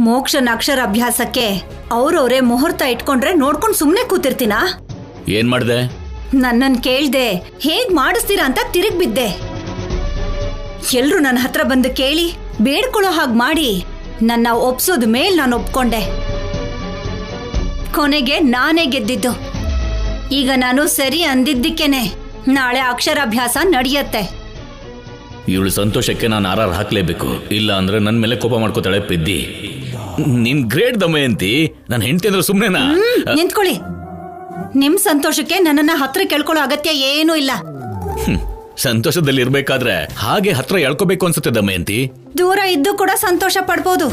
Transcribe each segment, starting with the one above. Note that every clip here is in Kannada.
ಮೋಕ್ಷನ ಅಕ್ಷರ ಅಭ್ಯಾಸಕ್ಕೆ ಅವ್ರವ್ರೇ ಮುಹೂರ್ತ ಇಟ್ಕೊಂಡ್ರೆ ನೋಡ್ಕೊಂಡು ಸುಮ್ನೆ ಕೂತಿರ್ತೀನಾ? ಏನ್ ಮಾಡ್ದೆ? ನನ್ನನ್ ಕೇಳ್ದೆ ಹೇಗ್ ಮಾಡಿಸ್ತೀರಾ ಅಂತ ತಿರುಗ್ ಬಿದ್ದೆ. ಎಲ್ರು ನನ್ನ ಹತ್ರ ಬಂದು ಕೇಳಿ ಬೇಡ್ಕೊಳ್ಳೋ ಹಾಗ್ ಮಾಡಿ ನನ್ನ ಒಪ್ಸೋದ್ ಮೇಲ್ ನಾನು ಒಪ್ಕೊಂಡೆ. ಕೊನೆಗೆ ನಾನೇ ಗೆದ್ದಿದ್ದು. ಈಗ ನಾನು ಸರಿ ಅಂದಿದ್ದಕ್ಕೇನೆ ನಾಳೆ ಅಕ್ಷರಾಭ್ಯಾಸ ನಡೆಯತ್ತೆ. ಇವಳು ಸಂತೋಷಕ್ಕೆ ನಾನು ಆರ್ ಹಾಕ್ಲೇಬೇಕು, ಇಲ್ಲ ಅಂದ್ರೆ ನನ್ ಮೇಲೆ ಕೋಪ ಮಾಡ್ಕೋತಾಳೆ ಪೆದ್ದಿ. ನಿನ್ ಗ್ರೇಟ್ ದಮಯಂತಿ, ನನ್ನ ಹೆಂಡತಿ ಅಂದ್ರೆ ಸುಮ್ನೆನಾ? ನಿಂತ್ಕೊಳ್ಳಿ. ನಿಮ್ ಸಂತೋಷಕ್ಕೆ ನನ್ನನ್ನ ಹತ್ರ ಕೇಳ್ಕೊಳ್ಳೋ ಅಗತ್ಯ ಏನೂ ಇಲ್ಲ. ಸಂತೋಷದಲ್ಲಿ ಇರ್ಬೇಕಾದ್ರೆ ಹಾಗೆ ಹತ್ರ ಎಳ್ಕೋಬೇಕು ಅನ್ಸುತ್ತೆ ದಮಯಂತಿ. ದೂರ ಇದ್ದು ಕೂಡ ಸಂತೋಷ ಪಡ್ಬೋದು.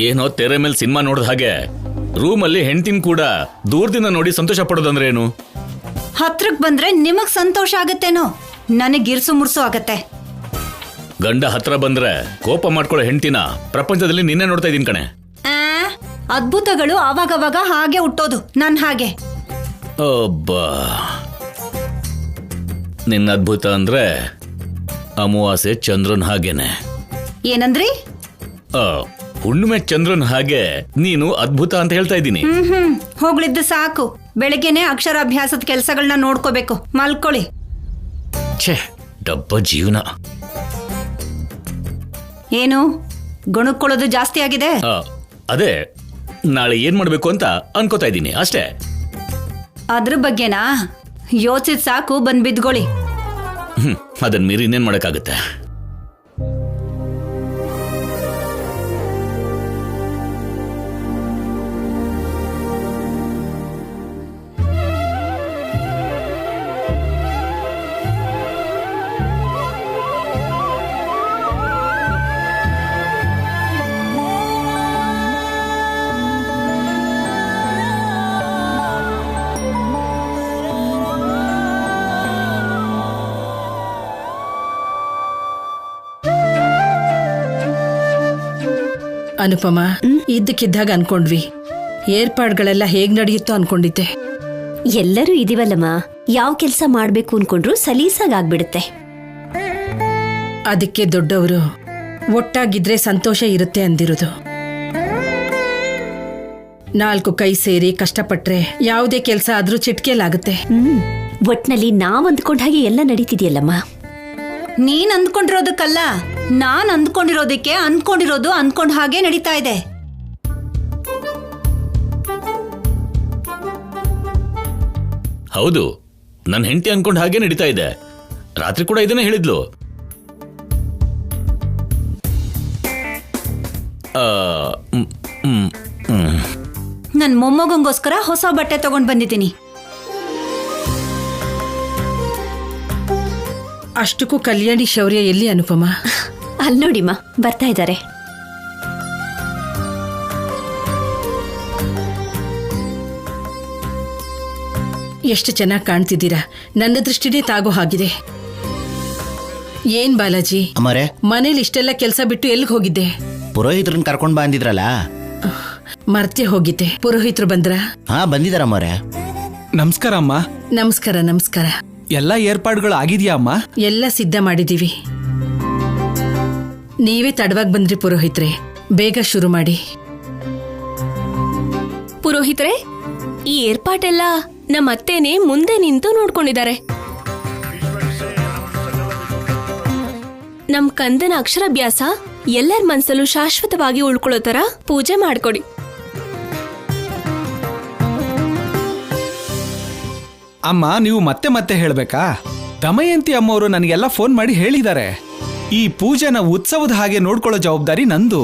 ಏನೋ ತೆರೆ ಮೇಲೆ ಸಿನಿಮಾ ನೋಡಿದ ಹಾಗೆ ರೂಮಲ್ಲಿ ಹೆಂಡತಿನ ಕೂಡ ದೂರದಿಂದ ನೋಡಿ ಸಂತೋಷ ಪಡೋದಂದ್ರೆ ಏನು? ಹತ್ರಕ್ ಬಂದ್ರೆ ನಿಮಗ್ ಸಂತೋಷ ಆಗತ್ತೇನೋ, ನನಗ್ ಗಿರ್ಸು ಮುರ್ಸು ಆಗತ್ತೆ. ಗಂಡ ಹತ್ರ ಬಂದ್ರೆ ಕೋಪ ಮಾಡ್ಕೊಳ್ಳೋ ಹೆಂಡತಿನ ಪ್ರಪಂಚದಲ್ಲಿ ನಿನ್ನೆ ನೋಡ್ತಾ ಇದೀನಿ ಕಣೆ. ಅದ್ಭುತಗಳು ಅವಾಗವಾಗ ಹಾಗೆ ಹುಟ್ಟೋದು, ನನ್ ಹಾಗೆ. ಒಬ್ಬಾ, ನಿನ್ನ ಅದ್ಭುತ ಅಂದ್ರೆ ಅಮಾವಾಸ್ಯೆ ಚಂದ್ರನ್ ಹಾಗೇನೆ. ಏನಂದ್ರಿ? ಹುಣ್ಣಿಮೆ ಚಂದ್ರನ್ ಹಾಗೆ ನೀನು ಅದ್ಭುತ ಅಂತ ಹೇಳ್ತಾ ಇದ್ದೀನಿ. ಹೋಗ್ಲಿದ್ದು ಸಾಕು. ಬೆಳಗ್ಗೆನೆ ಅಕ್ಷರಾಭ್ಯಾಸದ ಕೆಲಸಗಳನ್ನ ನೋಡ್ಕೋಬೇಕು. ಮಲ್ಕೊಳ್ಳಿ. ಛೇ, ಡಬ್ಬ ಜೀವನ. ಏನು ಗುಣಕ್ಕೊಳ್ಳೋದು ಜಾಸ್ತಿ ಆಗಿದೆ? ಅದೇ ನಾಳೆ ಏನ್ ಮಾಡ್ಬೇಕು ಅಂತ ಅನ್ಕೋತಾ ಇದ್ದೀನಿ ಅಷ್ಟೇ. ಅದ್ರ ಬಗ್ಗೆನಾ? ಯೋಚಿಸ್ ಸಾಕು, ಬಂದ್ ಬಿದ್ಕೊಳ್ಳಿ. ಅದನ್ ಮೀರಿ ಇನ್ನೇನ್ ಮಾಡಕ್ಕಾಗತ್ತೆ? ಅನುಪಮ, ಇದ್ದಕ್ಕಿದ್ದಾಗ ಅನ್ಕೊಂಡ್ವಿ. ಏರ್ಪಾಡುಗಳೆಲ್ಲ ಹೇಗ್ ನಡೆಯುತ್ತೋ ಅನ್ಕೊಂಡಿದ್ದೆ. ಎಲ್ಲರೂ ಇದೀವಲ್ಲಮ್ಮ, ಯಾವ ಕೆಲಸ ಮಾಡ್ಬೇಕು ಅನ್ಕೊಂಡ್ರು ಸಲೀಸಾಗ್ಬಿಡುತ್ತೆ. ಅದಕ್ಕೆ ದೊಡ್ಡವರು ಒಟ್ಟಾಗಿದ್ರೆ ಸಂತೋಷ ಇರುತ್ತೆ ಅಂದಿರೋದು. 4 ಕೈ ಸೇರಿ ಕಷ್ಟಪಟ್ರೆ ಯಾವುದೇ ಕೆಲಸ ಆದ್ರೂ ಚಿಟ್ಕೆಲಾಗುತ್ತೆ. ಒಟ್ನಲ್ಲಿ ನಾವ್ ಅಂದ್ಕೊಂಡ ಹಾಗೆ ಎಲ್ಲ ನಡೀತಿದ್ಯಲ್ಲಮ್ಮ. ನೀನ್ ಅಂದ್ಕೊಂಡಿರೋದಕ್ಕಲ್ಲ, ನಾನ್ ಅಂದ್ಕೊಂಡಿರೋದಕ್ಕೆ ಅಂದ್ಕೊಂಡಿರೋದು ಅಂದ್ಕೊಂಡ್ ಹಾಗೆ ನಡೀತಾ ಇದೆ. ಹೌದು, ನನ್ನ ಹೆಂಡತಿ ಅನ್ಕೊಂಡ್ ಹಾಗೆ ನಡೀತಾ ಇದೆ. ರಾತ್ರಿ ಕೂಡ ಇದನ್ನೇ ಹೇಳಿದ್ಲು. ನನ್ ಮೊಮ್ಮಗಂಗೋಸ್ಕರ ಹೊಸ ಬಟ್ಟೆ ತಗೊಂಡ್ ಬಂದಿದ್ದೀನಿ. ಅಷ್ಟಕ್ಕೂ ಕಲ್ಯಾಣಿ ಶೌರ್ಯ ಎಲ್ಲಿ ಅನುಪಮ? ಅಲ್ಲಿ ನೋಡಿಮ್ಮ, ಬರ್ತಾ ಇದ್ದಾರೆ. ಎಷ್ಟು ಚೆನ್ನಾಗಿ ಕಾಣ್ತಿದ್ದೀರಾ. ನನ್ನ ದೃಷ್ಟಿನೇ ತಾಗೋ ಹಾಗಿದೆ. ಏನ್ ಬಾಲಾಜಿ, ಅಮ್ಮರೇ, ಮನೇಲಿ ಇಷ್ಟೆಲ್ಲ ಕೆಲಸ ಬಿಟ್ಟು ಎಲ್ಲಿಗೆ ಹೋಗಿದ್ದೆ? ಪುರೋಹಿತ್ರನ್ ಕರ್ಕೊಂಡ್ ಬಂದಿದ್ರಲ್ಲ. ಮರ್ತೆ ಹೋಗಿದ್ದೆ. ಪುರೋಹಿತರು ಬಂದ್ರ? ಹಾ, ಬಂದಿದಾರಮ್ಮರೇ. ನಮಸ್ಕಾರ ಅಮ್ಮ. ನಮಸ್ಕಾರ. ನಮಸ್ಕಾರ. ಎಲ್ಲ ಏರ್ಪಾಡುಗಳು ಆಗಿದ್ಯಾ ಅಮ್ಮ? ಎಲ್ಲ ಸಿದ್ಧ ಮಾಡಿದೀವಿ. ನೀವೇ ತಡವಾಗಿ ಬಂದ್ರಿ ಪುರೋಹಿತ್ರೆ, ಬೇಗ ಶುರು ಮಾಡಿ. ಪುರೋಹಿತ್ರೆ, ಈ ಏರ್ಪಾಟೆಲ್ಲ ನಮ್ಮ ಅತ್ತೇನೆ ಮುಂದೆ ನಿಂತು ನೋಡ್ಕೊಂಡಿದ್ದಾರೆ. ನಮ್ ಕಂದನ ಅಕ್ಷರಾಭ್ಯಾಸ ಎಲ್ಲರ ಮನಸ್ಸಲ್ಲೂ ಶಾಶ್ವತವಾಗಿ ಉಳ್ಕೊಳ್ಳೋ ತರ ಪೂಜೆ ಮಾಡ್ಕೊಡಿ. ಅಮ್ಮ, ನೀವು ಮತ್ತೆ ಮತ್ತೆ ಹೇಳ್ಬೇಕಾ? ದಮಯಂತಿ ಅಮ್ಮವರು ನನಗೆಲ್ಲ ಫೋನ್ ಮಾಡಿ ಹೇಳಿದ್ದಾರೆ. ಈ ಪೂಜೆನ ಉತ್ಸವದ ಹಾಗೆ ನೋಡ್ಕೊಳ್ಳೋ ಜವಾಬ್ದಾರಿ ನಂದು.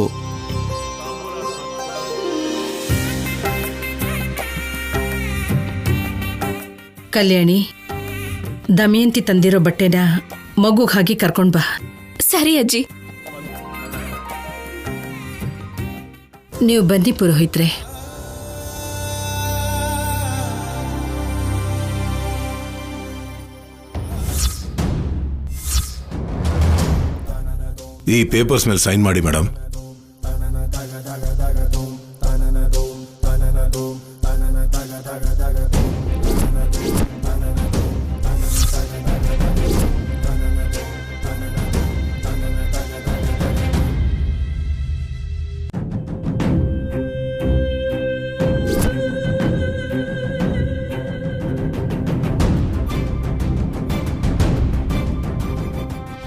ಕಲ್ಯಾಣಿ, ದಮಯಂತಿ ತಂದಿರೋ ಬಟ್ಟೆನ ಮಗುಗ್ ಹಾಗೆ ಕರ್ಕೊಂಡ್ ಬಾ. ಸರಿ ಅಜ್ಜಿ. ನೀವು ಬನ್ನಿ ಪುರೋಹಿತ್ರೆ. ಈ ಪೇಪರ್ಸ್ ಮೇಲೆ ಸೈನ್ ಮಾಡಿ ಮೇಡಮ್.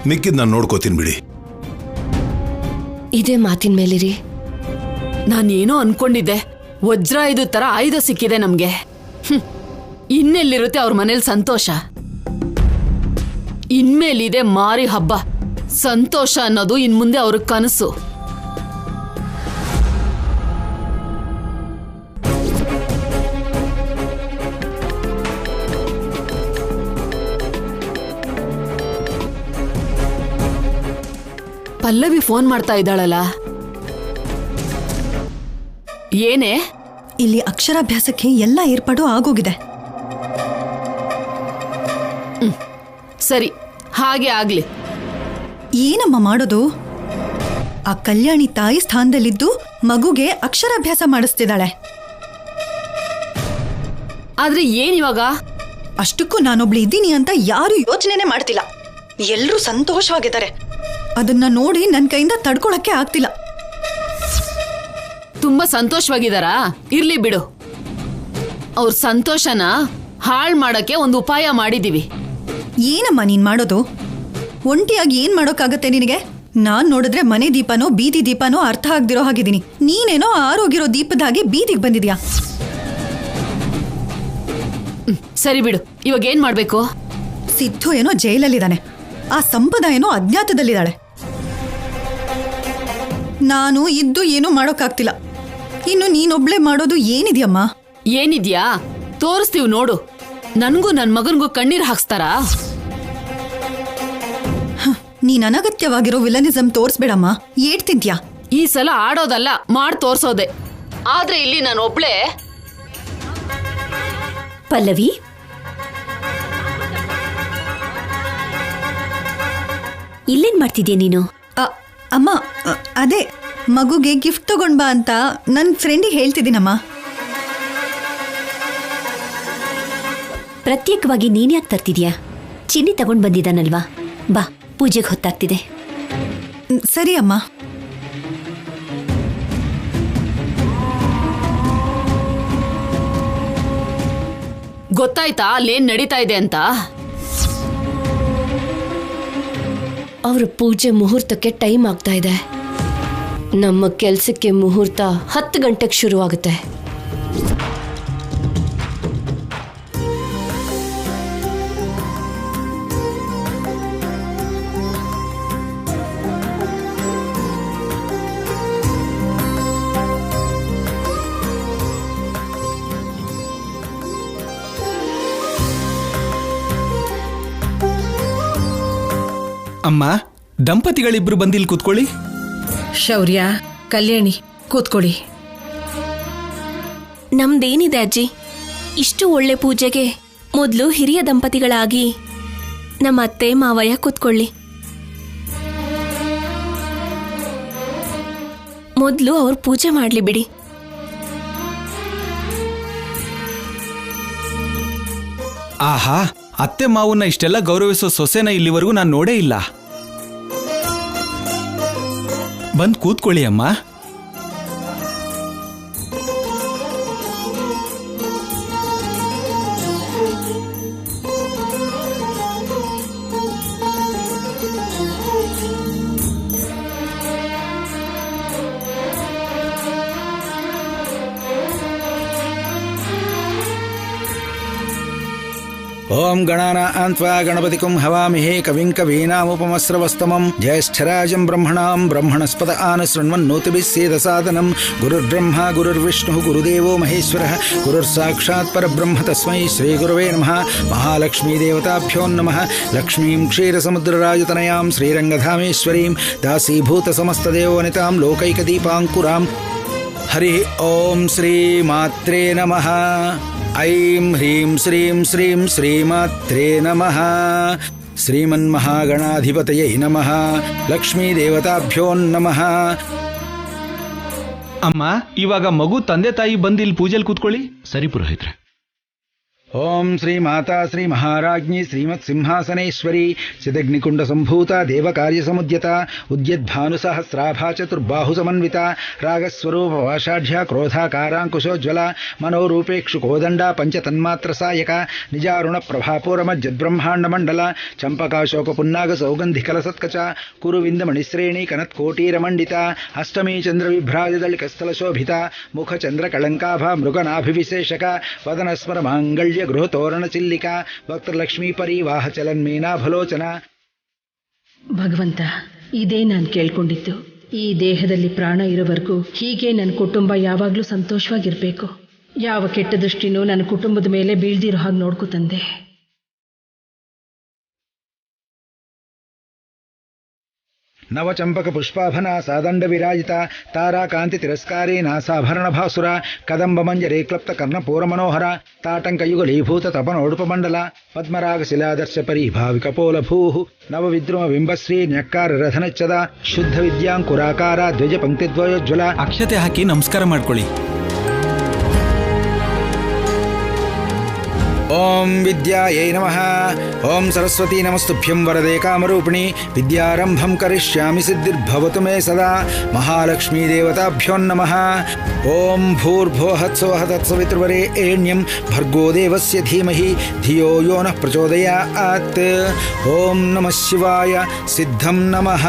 ಮಿಕ್ಕಿದ್ ನಾನು ನೋಡ್ಕೋತೀನಿ ಬಿಡಿ. ಇದೇ ಮಾತಿನ ಮೇಲಿರಿ. ನಾನೇನೋ ಅನ್ಕೊಂಡಿದ್ದೆ, ವಜ್ರ ಇದು ತರ ಆಯುಧ ಸಿಕ್ಕಿದೆ ನಮ್ಗೆ. ಇನ್ನೆಲ್ಲಿರುತ್ತೆ ಅವ್ರ ಮನೇಲಿ ಸಂತೋಷ? ಇನ್ಮೇಲಿದೆ ಮಾರಿ ಹಬ್ಬ. ಸಂತೋಷ ಅನ್ನೋದು ಇನ್ಮುಂದೆ ಅವ್ರ ಕನಸು. ಪಲ್ಲವಿ ಫೋನ್ ಮಾಡ್ತಾ ಇದ್ದಾಳಲ್ಲ, ಏನೇ? ಇಲ್ಲಿ ಅಕ್ಷರಾಭ್ಯಾಸಕ್ಕೆ ಎಲ್ಲ ಏರ್ಪಾಡು ಆಗೋಗಿದೆ. ಸರಿ, ಹಾಗೆ ಆಗ್ಲಿ. ಏನಮ್ಮ ಮಾಡೋದು? ಆ ಕಲ್ಯಾಣಿ ತಾಯಿ ಸ್ಥಾನದಲ್ಲಿದ್ದು ಮಗುಗೆ ಅಕ್ಷರಾಭ್ಯಾಸ ಮಾಡಿಸ್ತಿದ್ದಾಳೆ. ಆದ್ರೆ ಏನಿವಾಗ? ಅಷ್ಟಕ್ಕೂ ನಾನೊಬ್ಳು ಇದ್ದೀನಿ ಅಂತ ಯಾರು ಯೋಚನೆನೇ ಮಾಡ್ತಿಲ್ಲ. ಎಲ್ರೂ ಸಂತೋಷವಾಗಿದ್ದಾರೆ. ಅದನ್ನ ನೋಡಿ ನನ್ನ ಕೈಯಿಂದ ತಡ್ಕೊಳಕ್ಕೆ ಆಗ್ತಿಲ್ಲ. ತುಂಬಾ ಸಂತೋಷವಾಗಿದಾರಾ? ಇರ್ಲಿ ಬಿಡು. ಅವ್ರ ಸಂತೋಷನ ಹಾಳ್ ಮಾಡಕ್ಕೆ ಒಂದು ಉಪಾಯ ಮಾಡಿದೀವಿ. ಏನಮ್ಮ ನೀನ್ ಮಾಡೋದು? ಒಂಟಿಯಾಗಿ ಏನ್ ಮಾಡೋಕ್ಕಾಗತ್ತೆ ನಿನಗೆ? ನಾನ್ ನೋಡಿದ್ರೆ ಮನೆ ದೀಪನೋ ಬೀದಿ ದೀಪನೋ ಅರ್ಥ ಆಗ್ದಿರೋ ಹಾಗಿದ್ದೀನಿ. ನೀನೇನೋ ಆರೋಗಿರೋ ದೀಪದಾಗಿ ಬೀದಿಗೆ ಬಂದಿದ್ಯಾ. ಸರಿ ಬಿಡು, ಇವಾಗ ಏನ್ ಮಾಡ್ಬೇಕು? ಸಿದ್ದು ಏನೋ ಜೈಲಲ್ಲಿದ್ದಾನೆ, ಆ ಸಂಪದ ಏನೋ ಅಜ್ಞಾತದಲ್ಲಿದ್ದಾಳೆ. ನಾನು ಇದ್ದು ಏನೂ ಮಾಡೋಕ್ಕಾಗ್ತಿಲ್ಲ. ಇನ್ನು ನೀನೊಬ್ಳೆ ಮಾಡೋದು ಏನಿದ್ಯಮ್ಮ? ಏನಿದ್ಯಾ ತೋರಿಸ್ತೀವಿ ನೋಡು. ನನ್ಗೂ ನನ್ ಮಗನ್ಗೂ ಕಣ್ಣೀರ್ ಹಾಕ್ಸ್ತಾರಾ? ನೀನ್ ಅನಗತ್ಯವಾಗಿರೋ ವಿಲನಿಸಂ ತೋರಿಸ್ಬೇಡಮ್ಮ. ಏಡ್ತಿದ್ಯಾ? ಈ ಸಲ ಆಡೋದಲ್ಲ, ಮಾಡ್ ತೋರ್ಸೋದೆ. ಆದ್ರೆ ಇಲ್ಲಿ ನಾನು ಒಬ್ಳೆ. ಪಲ್ಲವಿ, ಇಲ್ಲೇನ್ ಮಾಡ್ತಿದ್ಯಾ ನೀನು? ಅಮ್ಮ, ಅದೇ ಮಗುಗೆ ಗಿಫ್ಟ್ ತಗೊಂಡ್ ಬಾ ಅಂತ ನನ್ನ ಫ್ರೆಂಡಿಗೆ ಹೇಳ್ತಿದ್ದೀನಮ್ಮ. ಪ್ರತ್ಯೇಕವಾಗಿ ನೀನ್ ಯಾಕೆ ತರ್ತಿದ್ಯಾ? ಚಿನ್ನಿ ತಗೊಂಡ್ ಬಂದಿದ್ದಾನಲ್ವಾ? ಬಾ, ಪೂಜೆಗೆ ಹೊತ್ತಾಗ್ತಿದೆ. ಸರಿ ಅಮ್ಮ. ಗೊತ್ತಾಯ್ತಾ ಅಲ್ಲೇನ್ ನಡೀತಾ ಇದೆ ಅಂತ? ಅವ್ರ ಪೂಜೆ ಮುಹೂರ್ತಕ್ಕೆ ಟೈಮ್ ಆಗ್ತಾ ಇದೆ. ನಮ್ಮ ಕೆಲ್ಸಕ್ಕೆ ಮುಹೂರ್ತ 10 ಗಂಟೆಗೆ ಶುರುವಾಗುತ್ತೆ. ಅಮ್ಮ, ದಂಪತಿಗಳಿಬ್ರು ಬಂದಿಲ್ಲಿ ಕೂತ್ಕೊಳ್ಳಿ. ಶೌರ್ಯ, ಕಲ್ಯಾಣಿ, ಕೂತ್ಕೊಳ್ಳಿ. ನಮ್ದೇನಿದೆ ಅಜ್ಜಿ, ಇಷ್ಟು ಒಳ್ಳೆ ಪೂಜೆಗೆ ಮೊದಲು ಹಿರಿಯ ದಂಪತಿಗಳಾಗಿ ನಮ್ಮ ಅತ್ತೆ ಮಾವಯ್ಯ ಕೂತ್ಕೊಳ್ಳಿ. ಮೊದಲು ಅವ್ರು ಪೂಜೆ ಮಾಡ್ಲಿ ಬಿಡಿ. ಆಹಾ, ಅತ್ತೆ ಮಾವನ್ನ ಇಷ್ಟೆಲ್ಲ ಗೌರವಿಸೋ ಸೊಸೆನ ಇಲ್ಲಿವರೆಗೂ ನಾನು ನೋಡೇ ಇಲ್ಲ. ಬಂದ್ ಕೂತ್ಕೊಳ್ಳಿ ಅಮ್ಮ. ಓಂ ಗಣಾನಾಂ ತ್ವಾ ಗಣಪತಿಕಂ ಹವಾಮಹೇ ಕವಿಂ ಕವೀನಾಮುಪಮಸ್ರವಸ್ತಮಂ ಜ್ಯೇಷ್ಠರಾಜಂ ಬ್ರಹ್ಮಣಾಂ ಬ್ರಹ್ಮಣಸ್ಪದ ಆನಶೃಣ್ವನ್ನೋತಿಭಿಃ ಸೇದಸಾದನಂ ಗುರುರ್ಬ್ರಹ್ಮ ಗುರುರ್ವಿಷ್ಣುಃ ಗುರುದೇವೋ ಮಹೇಶ್ವರಃ ಗುರುರ್ಸಾಕ್ಷಾತ್ ಪರಬ್ರಹ್ಮ ತಸ್ಮೈ ಶ್ರೀಗುರವೇ ನಮಃ. ಮಹಾಲಕ್ಷ್ಮೀ ದೇವತಾಭ್ಯೋ ನಮಃ. ಲಕ್ಷ್ಮೀಂ ಕ್ಷೀರಸಮುದ್ರರಾಜತನಯಾಂ ಶ್ರೀರಂಗಧಾಮೇಶ್ವರೀಂ ದಾಸೀಭೂತ ಸಮಸ್ತದೇವವನಿತಾಂ ಲೋಕೈಕದೀಪಾಂಕುರಾಂ. ಹರಿ ಓಂ ಶ್ರೀ ಮಾತ್ರೇ ನಮಃ. ಐಂ ಹ್ರೀಂ ಶ್ರೀಂ ಶ್ರೀಂ ಶ್ರೀಮಾತ್ರೇ ನಮಃ. ಶ್ರೀಮನ್ಮಹಾಗಣಾಧಿಪತಯೇ ನಮಃ. ಲಕ್ಷ್ಮೀ ದೇವತಾಭ್ಯೋ ನಮಃ. ಅಮ್ಮ, ಇವಾಗ ಮಗು ತಂದೆ ತಾಯಿ ಬಂದು ಇಲ್ಲಿ ಪೂಜೆಲಿ ಕೂತ್ಕೊಳ್ಳಿ. ಸರಿ ಪುರೋಹಿತ್ರೆ. ಓಂ ಶ್ರೀ ಮಾತಾ ಶ್ರೀ ಮಹಾರಾಜ್ಞಿ ಶ್ರೀಮತ್ ಸಿಂಹಾಸನೇಶ್ವರಿ ಚಿದಗ್ನಿಕುಂಡ ಸಂಭೂತ ದೇವಕಾರ್ಯ ಸಮುದ್ಯತ ಉದ್ಯದ್ಭಾನುಸಹಸ್ರಾಭಾ ಚತುರ್ಬಾಹು ಸಮನ್ವಿತ ರಾಗಸ್ವರೂಪ ವಾಷಾಢ್ಯ ಕ್ರೋಧಾಕಾರಾಂಕುಶೋಜ್ವಲ ಮನೋರೂಪೇಕ್ಷು ಕೋದಂಡ ಪಂಚತನ್ಮಾತ್ರ ಸಾಯಕ ನಿಜಾರುಣ ಪ್ರಭಾಪೂರಮಜ್ಜದ್ಬ್ರಹ್ಮಾಂಡ ಮಂಡಲ ಚಂಪಕಾಶೋಕ ಪುನ್ನಾಗ ಸೌಗಂಧಿಕಲ ಸತ್ಕಚ ಕುರುವಿಂದ ಮಣಿಶ್ರೇಣಿ ಕನತ್ಕೋಟೀರಮಂಡಿತ ಅಷ್ಟಮೀ ಚಂದ್ರ ವಿಭ್ರಾಜದಳಿಕಸ್ಥಲ ಶೋಭಿತ ಮುಖ ಚಂದ್ರ ಕಳಂಕಾಭ ಮೃಗನಾಭಿವಿಶೇಷಕ ವದನಸ್ಮರ ಮಾಂಗಲ್ಯ ಗೃಹ ತೋರಣ ಚಿಲ್ಲಿಕಾ ವಕ್ತಲಕ್ಷ್ಮೀ ಪರಿವಾಹ ಚಲನ್ಮೀನಾಭಲೋಚನ. ಭಗವಂತ, ಇದೇ ನಾನು ಕೇಳ್ಕೊಂಡಿದ್ದು. ಈ ದೇಹದಲ್ಲಿ ಪ್ರಾಣ ಇರೋವರೆಗೂ ಹೀಗೆ ನನ್ನ ಕುಟುಂಬ ಯಾವಾಗಲೂ ಸಂತೋಷವಾಗಿರ್ಬೇಕು. ಯಾವ ಕೆಟ್ಟ ದೃಷ್ಟಿನೂ ನನ್ನ ಕುಟುಂಬದ ಮೇಲೆ ಬೀಳ್ದಿರೋ ಹಾಗೆ ನೋಡ್ಕೊ ತಂದೆ. ನವಚಂಪಕ ಪುಷ್ಪಾಭನ ಸಾದಂಡ ವಿರಾಜಿತ ತಾರಾಕಾಂತಿ ತಿರಸ್ಕಾರಿ ನಾಸಾಭರಣ ಭಾಸುರ ಕದಂಬ ಮಂಜರಿ ಕ್ಲಪ್ತ ಕರ್ಣಪೂರ ಮನೋಹರ ತಾಟಂಕ ಯುಗಲೀಭೂತ ತಪನೋಡುಪ ಮಂಡಲ ಪದ್ಮರಾಗ ಶಿಲಾದರ್ಶ ಪರಿಭಾವಿಕ ಪೋಲಭೂ ನವ ವಿದ್ರುಮ ಬಿಂಬಶ್ರೀ ನ್ಯಕ್ಕಾರ ರಥನಚ್ಚದ ಶುದ್ಧ ವಿದ್ಯಾಂಕುರಾಕಾರ ಧ್ವಜ ಪಂಕ್ತಿದ್ವಯೋಜ್ವಲ. ಅಕ್ಷತೆ ಹಾಕಿ ನಮಸ್ಕಾರ ಮಾಡ್ಕೊಳ್ಳಿ. ಓಂ ವಿದ್ಯಾಯೈ ನಮಃ. ಓಂ ಸರಸ್ವತೀ ನಮಸ್ತುಭ್ಯಂ ವರದೆ ಕಾಮರೂಪಿಣಿ ವಿದ್ಯಾರಂಭಂ ಕರಿಷ್ಯಾಮಿ ಸಿದ್ಧಿರ್ಭವತು ಮೇ ಸದಾ. ಮಹಾಲಕ್ಷ್ಮೀ ದೇವತಾಭ್ಯೋ ನಮಃ. ಓಂ ಭೂರ್ಭುವಃ ಸ್ವಃ ತತ್ಸವಿತೃವರೆಣ್ಯಂ ಭರ್ಗೋ ದೇವಸ್ಯ ಧೀಮಹಿ ಧಿಯೋ ಯೋ ನಃ ಪ್ರಚೋದಯಾತ್. ಓಂ ನಮಃ ಶಿವಾಯ. ಸಿದ್ಧಂ ನಮಃ.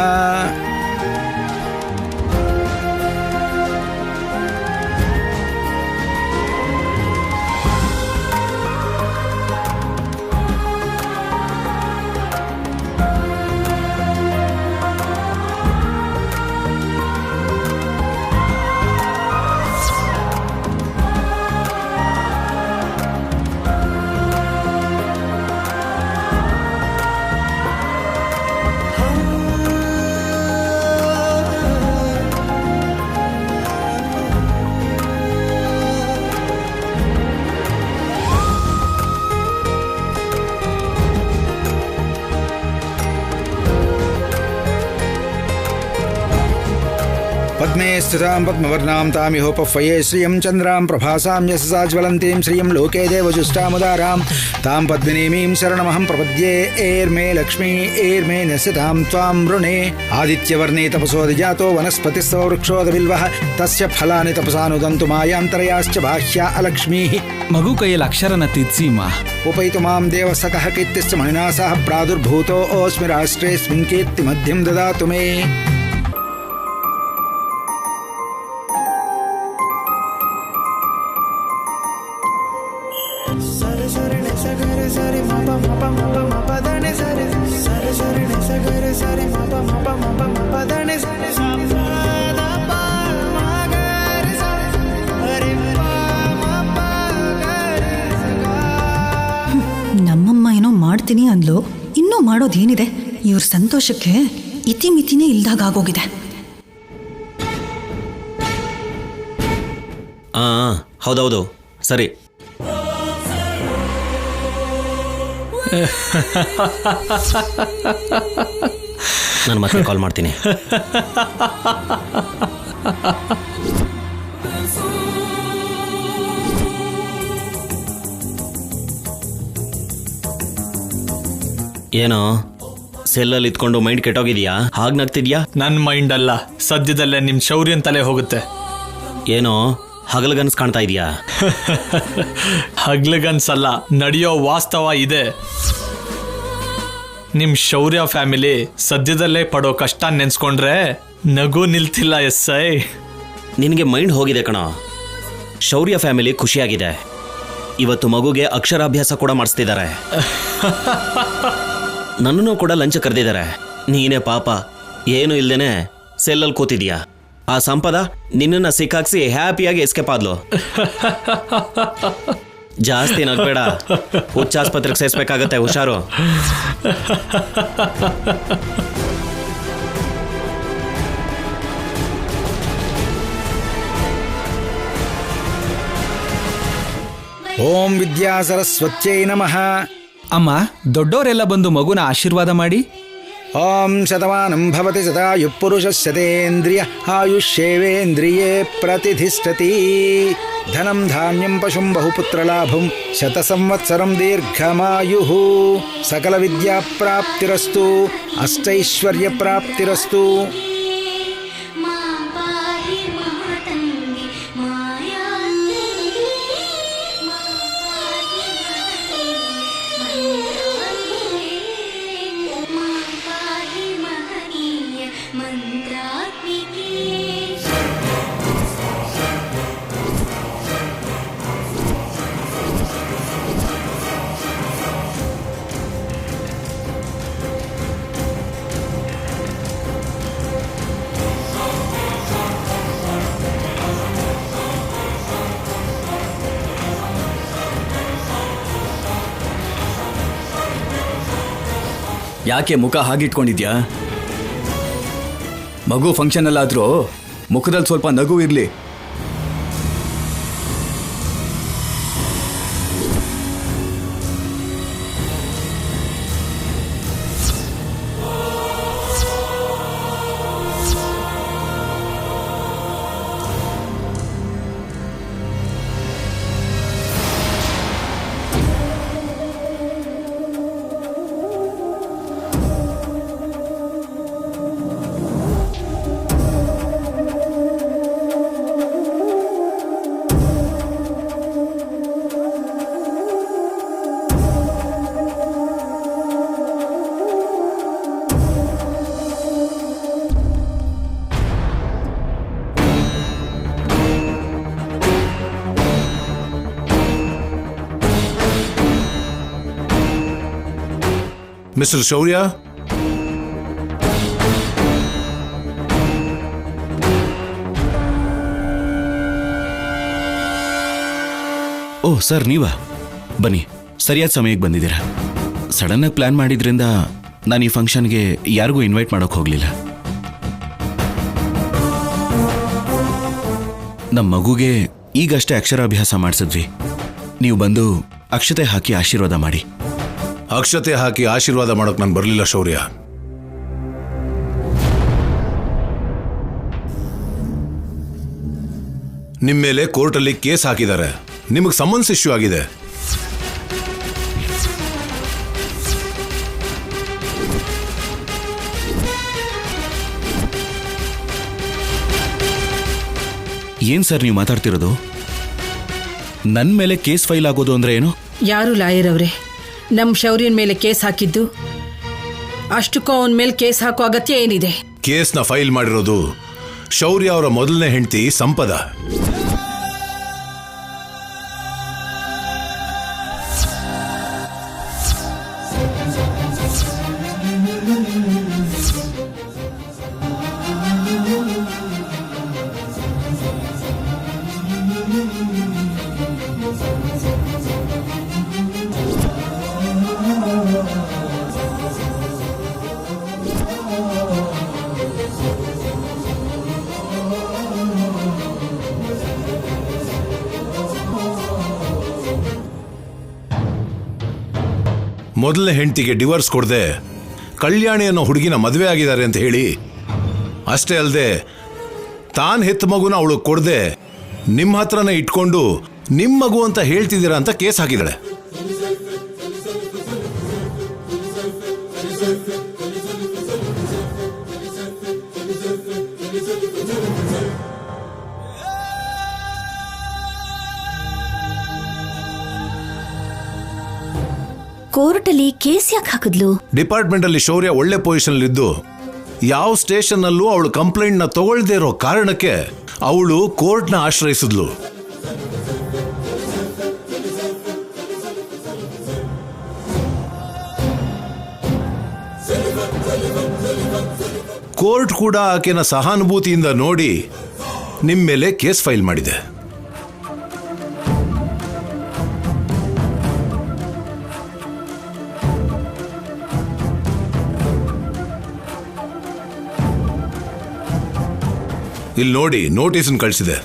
ಪದ್ಮೇ ಸ್ಥಿತಾಂ ಪದ್ಮವರ್ಣಾಂ ತಾಮಿಹೋಪಫ್ವಯೇ ಶ್ರಿಯಂ ಚಂದ್ರಾಂ ಪ್ರಭಾಸಾಂ ಯಶಸಾ ಜ್ವಲಂತೀಂ ಶ್ರಿಯಂ ಲೋಕೆ ದೇವಜುಷ್ಟಾಮುದಾರಾಂ ತಾಂ ಪದ್ಮಿನೀಮೀಂ ಶರಣಮಹಂ ಪ್ರಪದ್ಯೇ. ಏರ್ಮೇ ಲಕ್ಷ್ಮೀ ಏರ್ಮೇ ನಸ್ಯತಾಂ ತ್ವಾಂ ವೃಣೇ. ಆದಿತ್ಯವರ್ಣೇ ತಪಸೋದಿಜಾತೋ ವನಸ್ಪತಿಸ್ತವ ವೃಕ್ಷೋದವಿಲ್ವಃ ತಸ್ಯ ಫಲಾನಿ ತಪಸಾನುದಂತು ಮಾಯಾಂತರಯಾಶ್ಚ ಬಾಹ್ಯ ಅಲಕ್ಷ್ಮೀಃ. ಮಗು ಕೈಯಲ್ಲಿ ಅಕ್ಷರನ ತಿದ್ಸೀಮ. ಉಪೈತು ಮಾಂ ದೇವಸಕಃ ಕೀರ್ತಿಶ್ಚ ಮಣಿನಾ ಸಹ ಪ್ರಾದುರ್ಭೂತೋ ಓಸ್ಮಿ ರಾಷ್ಟ್ರೇಸ್ಮಿನ್ ಕೀರ್ತಿ ಮಧ್ಯಂ ದದಾತು ಮೇ. ನಮ್ಮಮ್ಮ ಏನೋ ಮಾಡ್ತೀನಿ ಅಂದ್ಲು, ಇನ್ನೂ ಮಾಡೋದೇನಿದೆ? ಇವ್ರ ಸಂತೋಷಕ್ಕೆ ಇತಿಮಿತಿನೇ ಇಲ್ದಾಗೋಗಿದೆ. ಹೌದೌದು, ಸರಿ. ನಾನು ಮತ್ತೆ ಕಾಲ್ ಮಾಡ್ತೀನಿ. ಏನೋ ಸೆಲ್ಲಲ್ಲಿ ಇತ್ಕೊಂಡು ಮೈಂಡ್ ಕೆಟ್ಟೋಗಿದ್ಯಾ? ಹಾಗೆ ನಗ್ತಿದ್ಯಾ? ನನ್ನ ಮೈಂಡ್ ಅಲ್ಲ, ಸದ್ಯದಲ್ಲೇ ನಿಮ್ಮ ಶೌರ್ಯನ್ ತಲೆ ಹೋಗುತ್ತೆ. ಏನೋ ಹಗಲಗನ್ಸ್ ಕಾಣ್ತಾ ಇದೆಯಾ? ಹಗಲಗನ್ಸಲ್ಲ, ನಡೆಯೋ ವಾಸ್ತವ ಇದೆ. ನಿಮ್ ಶೌರ್ಯ ಫ್ಯಾಮಿಲಿ ಸದ್ಯದಲ್ಲೇ ಪಡೋ ಕಷ್ಟ ನೆನ್ಸ್ಕೊಂಡ್ರೆ ನಗು ನಿಲ್ತಿಲ್ಲ. ಎಸ್ಐ, ನಿನಗೆ ಮೈಂಡ್ ಹೋಗಿದೆ ಕಣೋ. ಶೌರ್ಯ ಫ್ಯಾಮಿಲಿ ಖುಷಿಯಾಗಿದೆ. ಇವತ್ತು ಮಗುಗೆ ಅಕ್ಷರಾಭ್ಯಾಸ ಕೂಡ ಮಾಡಿಸ್ತಿದ್ದಾರೆ. ನನ್ನನ್ನು ಕೂಡ ಲಂಚ ಕರೆದಿದ್ದಾರೆ. ನೀನೇ ಪಾಪ ಏನು ಇಲ್ದೇನೆ ಸೆಲ್ಲಲ್ಲಿ ಕೂತಿದ್ಯಾ. ಆ ಸಂಪದ ನಿನ್ನನ್ನು ಸಿಕ್ಕಾಕ್ಸಿ ಹ್ಯಾಪಿಯಾಗಿ ಎಸ್ಕೇಪ್ ಆದ್ಲು. ಜಾಸ್ತಿ ನಗ್ಬೇಡ, ಹುಚ್ಚಾಸ್ಪತ್ರೆಗೆ ಸೇರಿಸ್ಬೇಕಾಗತ್ತೆ, ಹುಷಾರು. ಓಂ ವಿದ್ಯಾ ಸರಸ್ವತ್ಯೈ ನಮಃ. ಅಮ್ಮ, ದೊಡ್ಡವರೆಲ್ಲ ಬಂದು ಮಗುನ ಆಶೀರ್ವಾದ ಮಾಡಿ. ಓಂ ಶತಮಾನಂ ಭವತಿ ಶತಾಯುಃ ಪುರುಷಸ್ಯತೇಂದ್ರಿಯ ಆಯುಷ್ಯೇವೇಂದ್ರಿಯೇ ಪ್ರತಿಷ್ಠತಿ. ಧನಂ ಧಾನ್ಯಂ ಪಶುಂ ಬಹುಪುತ್ರಲಾಭಂ ಶತಸಂವತ್ಸರಂ ದೀರ್ಘಮಾಯುಃ. ಸಕಲ ವಿದ್ಯಾಪ್ರಾಪ್ತಿರಸ್ತು ಅಷ್ಟೈಶ್ವರ್ಯಪ್ರಾಪ್ತಿರಸ್ತು. ಯಾಕೆ ಮುಖ ಹಾಗಿಟ್ಕೊಂಡಿದ್ಯಾ? ಮಗು ಫಂಕ್ಷನ್ ಅಲ್ಲಾದ್ರೂ ಮುಖದಲ್ಲಿ ಸ್ವಲ್ಪ ನಗು ಇರಲಿ. ಮಿಸ್ಟರ್ ಶೌರ್ಯ, ಓ ಸರ್, ನೀವಾ? ಬನ್ನಿ, ಸರಿಯಾದ ಸಮಯಕ್ಕೆ ಬಂದಿದ್ದೀರಾ. ಸಡನ್ನಾಗಿ ಪ್ಲಾನ್ ಮಾಡಿದ್ರಿಂದ ನಾನು ಈ ಫಂಕ್ಷನ್ಗೆ ಯಾರಿಗೂ ಇನ್ವೈಟ್ ಮಾಡೋಕೆ ಹೋಗಲಿಲ್ಲ. ನಮ್ಮ ಮಗುಗೆ ಈಗಷ್ಟೇ ಅಕ್ಷರಾಭ್ಯಾಸ ಮಾಡಿಸಿದ್ವಿ. ನೀವು ಬಂದು ಅಕ್ಷತೆ ಹಾಕಿ ಆಶೀರ್ವಾದ ಮಾಡಿ. ಅಕ್ಷತೆ ಹಾಕಿ ಆಶೀರ್ವಾದ ಮಾಡೋಕೆ ನಾನು ಬರಲಿಲ್ಲ ಶೌರ್ಯ. ನಿಮ್ಮ ಮೇಲೆ ಕೋರ್ಟಲ್ಲಿ ಕೇಸ್ ಹಾಕಿದ್ದಾರೆ. ನಿಮಗೆ ಸಮನ್ಸ್ ಇಶ್ಯೂ ಆಗಿದೆ. ಏನ್ ಸರ್ ನೀವು ಮಾತಾಡ್ತಿರೋದು? ನನ್ನ ಮೇಲೆ ಕೇಸ್ ಫೈಲ್ ಆಗೋದು ಅಂದ್ರೆ ಏನು? ಯಾರು ಲಾಯರ್ ಅವರೇ ನಮ್ಮ ಶೌರ್ಯನ ಮೇಲೆ ಕೇಸ್ ಹಾಕಿದ್ದು? ಅಷ್ಟಕ್ಕೂ ಅವನ ಮೇಲೆ ಕೇಸ್ ಹಾಕೋ ಅಗತ್ಯ ಏನಿದೆ? ಕೇಸ್ನ ಫೈಲ್ ಮಾಡಿರೋದು ಶೌರ್ಯ ಅವರ ಮೊದಲನೇ ಹೆಂಡತಿ ಸಂಪದ. ಮೊದಲನೇ ಹೆಂಡತಿಗೆ ಡಿವೋರ್ಸ್ ಕೊಡದೆ ಕಲ್ಯಾಣಿ ಅನ್ನೋ ಹುಡುಗಿನ ಮದುವೆ ಆಗಿದ್ದಾರೆ ಅಂತ ಹೇಳಿ, ಅಷ್ಟೇ ಅಲ್ಲದೆ ತಾನು ಹೆತ್ತ ಮಗುನ ಅವಳು ಕೊಡದೆ ನಿಮ್ಮ ಹತ್ರನೇ ಇಟ್ಕೊಂಡು ನಿಮ್ಮ ಮಗು ಅಂತ ಹೇಳ್ತಿದ್ದೀರಾ ಅಂತ ಕೇಸ್ ಹಾಕಿದಾಳೆ. ಕೋರ್ಟಲ್ಲಿ ಕೇಸ್ ಯಾಕೆ ಹಾಕಿದ್ಲು? ಡಿಪಾರ್ಟ್ಮೆಂಟ್ ಅಲ್ಲಿ ಶೌರ್ಯ ಒಳ್ಳೆ ಪೊಸಿಷನ್ ಇದ್ದು ಯಾವ ಸ್ಟೇಷನ್ ಅಲ್ಲೂ ಅವಳು ಕಂಪ್ಲೇಂಟ್ ನ ತಗೊಳ್ದೇ ಇರೋ ಕಾರಣಕ್ಕೆ ಅವಳು ಕೋರ್ಟ್ ನ ಆಶ್ರಯಿಸಿದ್ಲು. ಕೋರ್ಟ್ ಕೂಡ ಆಕೆನ ಸಹಾನುಭೂತಿಯಿಂದ ನೋಡಿ ನಿಮ್ಮ ಮೇಲೆ ಕೇಸ್ ಫೈಲ್ ಮಾಡಿದೆ. ಇಲ್ಲಿ ನೋಡಿ, ನೋಟಿಸ್ ಕಳಿಸಿದೆ.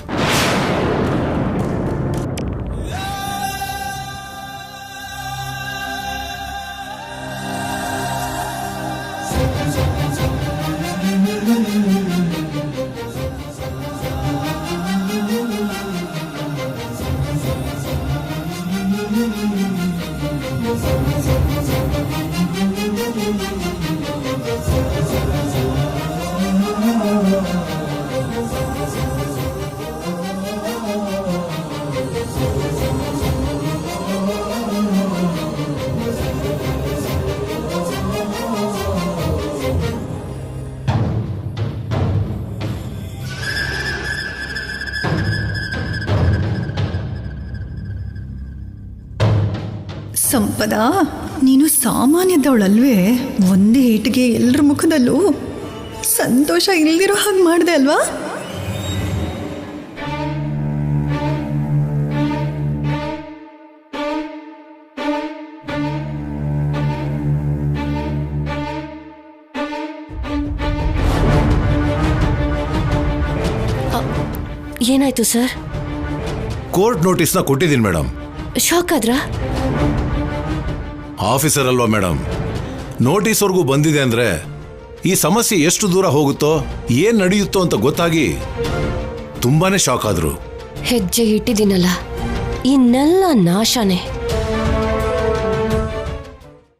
ಸಂಪದ, ನೀನು ಸಾಮಾನ್ಯದವಳಲ್ವೇ? ಒಂದೇ ಏಟಿಗೆ ಎಲ್ಲರ ಮುಖದಲ್ಲೂ ಸಂತೋಷ ಇಲ್ದಿರೋ ಹಾಗೆ ಮಾಡಿದೆ ಅಲ್ವಾ? ಏನಾಯ್ತು ಸರ್? ಕೋರ್ಟ್ ನೋಟಿಸ್ನ ಕೊಟ್ಟಿದ್ದೀನಿ ಮೇಡಮ್. ಶಾಕ್ ಆದ್ರಾ? ಆಫೀಸರ್ ಅಲ್ವಾ ಮೇಡಮ್, ನೋಟಿಸ್ವರೆಗೂ ಬಂದಿದೆ ಅಂದ್ರೆ ಈ ಸಮಸ್ಯೆ ಎಷ್ಟು ದೂರ ಹೋಗುತ್ತೋ ಏನ್ ನಡೆಯುತ್ತೋ ಅಂತ ಗೊತ್ತಾಗಿ ತುಂಬಾನೇ ಶಾಕ್ ಆದ್ರು. ಹೆಜ್ಜೆ ಇಟ್ಟಿದ್ದೀನಲ್ಲ, ಇನ್ನೆಲ್ಲ ನಾಶನೇ.